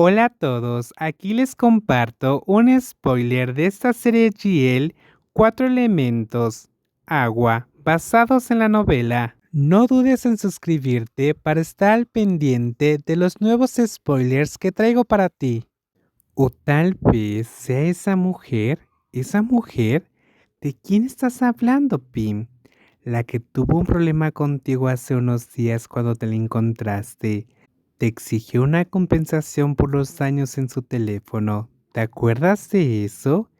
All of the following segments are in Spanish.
Hola a todos, aquí les comparto un spoiler de esta serie GL Cuatro Elementos, Agua, basados en la novela. No dudes en suscribirte para estar al pendiente de los nuevos spoilers que traigo para ti. O tal vez sea esa mujer, ¿de quién estás hablando, Pim? La que tuvo un problema contigo hace unos días cuando te la encontraste. Te exigió una compensación por los daños en su teléfono. ¿Te acuerdas de eso?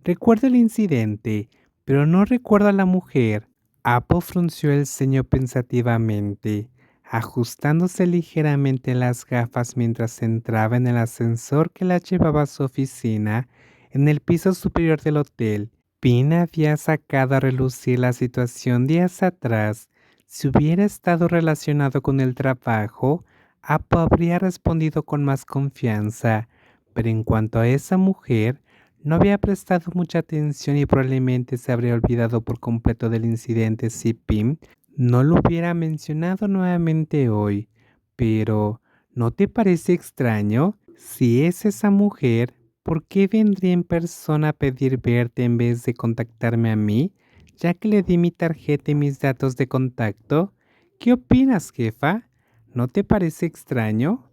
Recuerdo el incidente, pero no recuerdo a la mujer. Apo frunció el ceño pensativamente, ajustándose ligeramente las gafas mientras entraba en el ascensor que la llevaba a su oficina en el piso superior del hotel. Pin había sacado a relucir la situación días atrás. Si hubiera estado relacionado con el trabajo, Apo habría respondido con más confianza, pero en cuanto a esa mujer, no había prestado mucha atención y probablemente se habría olvidado por completo del incidente si Pim no lo hubiera mencionado nuevamente hoy. Pero, ¿no te parece extraño? Si es esa mujer, ¿por qué vendría en persona a pedir verte en vez de contactarme a mí, ya que le di mi tarjeta y mis datos de contacto? ¿Qué opinas, jefa? ¿No te parece extraño?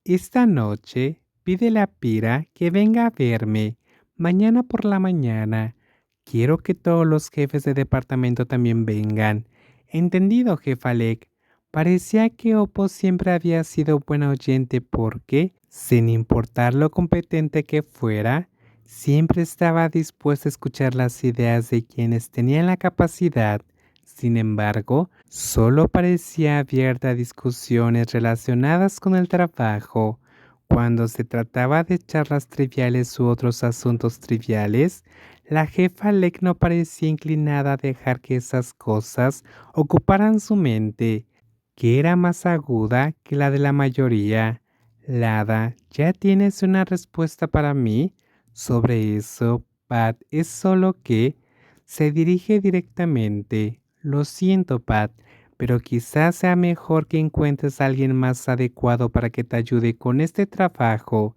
Esta noche pídele a Pira que venga a verme mañana por la mañana. Quiero que todos los jefes de departamento también vengan. Entendido, jefa Lek. Parecía que Oppo siempre había sido buena oyente porque, sin importar lo competente que fuera, siempre estaba dispuesta a escuchar las ideas de quienes tenían la capacidad. Sin embargo, solo parecía abierta a discusiones relacionadas con el trabajo. Cuando se trataba de charlas triviales u otros asuntos triviales, la jefa Lek no parecía inclinada a dejar que esas cosas ocuparan su mente, que era más aguda que la de la mayoría. Lada, ¿ya tienes una respuesta para mí? Sobre eso, Pat, es solo que se dirige directamente. Lo siento, Pat, pero quizás sea mejor que encuentres a alguien más adecuado para que te ayude con este trabajo.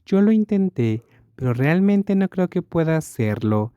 Yo lo intenté, pero realmente no creo que pueda hacerlo.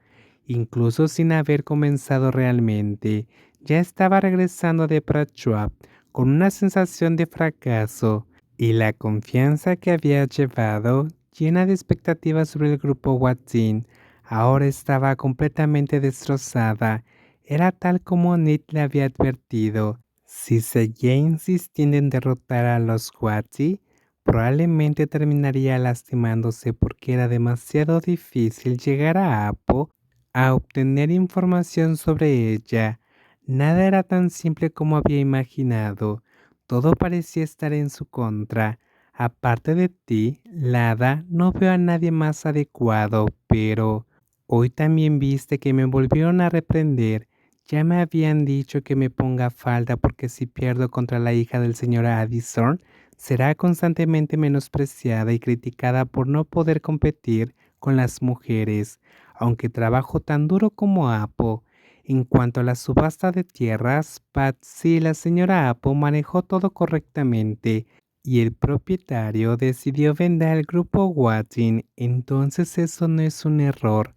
Incluso sin haber comenzado realmente, ya estaba regresando de Prachuap con una sensación de fracaso y la confianza que había llevado, llena de expectativas sobre el grupo Watson, ahora estaba completamente destrozada. Era tal como Ned le había advertido. Si seguía insistiendo en derrotar a los Watsi, probablemente terminaría lastimándose porque era demasiado difícil llegar a Apo a obtener información sobre ella. Nada era tan simple como había imaginado. Todo parecía estar en su contra. Aparte de ti, Lada, no veo a nadie más adecuado, pero hoy también viste que me volvieron a reprender. Ya me habían dicho que me ponga falda porque si pierdo contra la hija del señor Addison, será constantemente menospreciada y criticada por no poder competir con las mujeres, aunque trabajo tan duro como Apo. En cuanto a la subasta de tierras, Patsy, la señora Apo manejó todo correctamente y el propietario decidió vender al grupo Watson, entonces eso no es un error.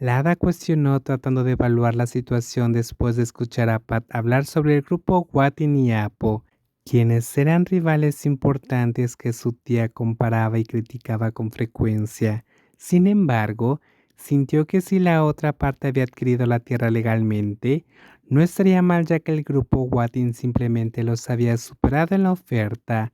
Lada cuestionó tratando de evaluar la situación después de escuchar a Pat hablar sobre el grupo Watson y Apo, quienes eran rivales importantes que su tía comparaba y criticaba con frecuencia. Sin embargo, sintió que si la otra parte había adquirido la tierra legalmente, no estaría mal ya que el grupo Watson simplemente los había superado en la oferta.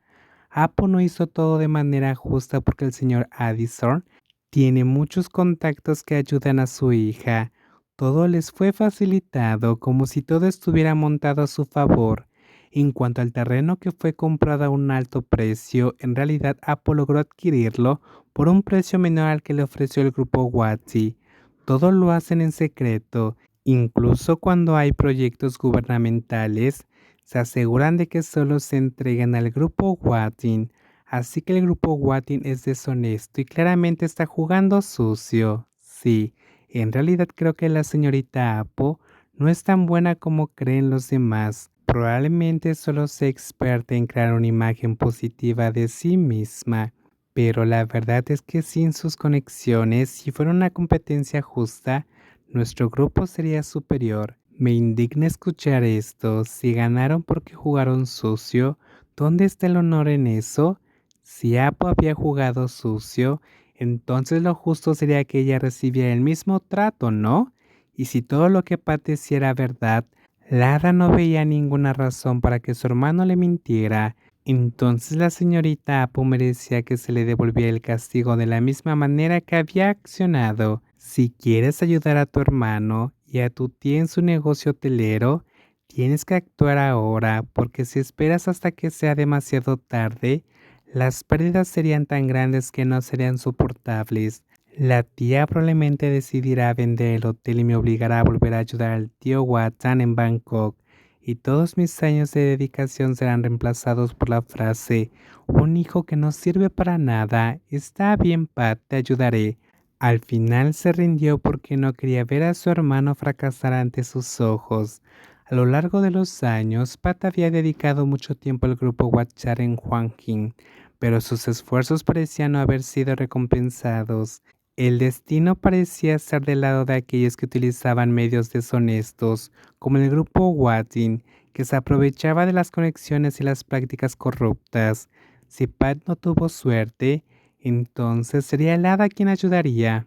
Apo no hizo todo de manera justa porque el señor Addison tiene muchos contactos que ayudan a su hija. Todo les fue facilitado como si todo estuviera montado a su favor. En cuanto al terreno que fue comprado a un alto precio, en realidad Apple logró adquirirlo por un precio menor al que le ofreció el grupo Watsi. Todo lo hacen en secreto, incluso cuando hay proyectos gubernamentales, se aseguran de que solo se entreguen al grupo Watson. Así que el grupo Watson es deshonesto y claramente está jugando sucio. Sí, en realidad creo que la señorita Apo no es tan buena como creen los demás. Probablemente solo sea experta en crear una imagen positiva de sí misma. pero la verdad es que sin sus conexiones, si fuera una competencia justa, nuestro grupo sería superior. Me indigna escuchar esto. Si ganaron porque jugaron sucio, ¿dónde está el honor en eso? Si Apo había jugado sucio, entonces lo justo sería que ella recibiera el mismo trato, ¿no? Y si todo lo que parecía era verdad, Lara no veía ninguna razón para que su hermano le mintiera. Entonces la señorita Apo merecía que se le devolviera el castigo de la misma manera que había accionado. Si quieres ayudar a tu hermano y a tu tía en su negocio hotelero, tienes que actuar ahora, porque si esperas hasta que sea demasiado tarde, las pérdidas serían tan grandes que no serían soportables. La tía probablemente decidirá vender el hotel y me obligará a volver a ayudar al tío Watson en Bangkok, y todos mis años de dedicación serán reemplazados por la frase: un hijo que no sirve para nada. Está bien, Pat, te ayudaré. Al final se rindió porque no quería ver a su hermano fracasar ante sus ojos. A lo largo de los años, Pat había dedicado mucho tiempo al grupo Watchar en Huangqing, pero sus esfuerzos parecían no haber sido recompensados. El destino parecía estar del lado de aquellos que utilizaban medios deshonestos, como el grupo Watin, que se aprovechaba de las conexiones y las prácticas corruptas. Si Pat no tuvo suerte, entonces sería el hada quien ayudaría.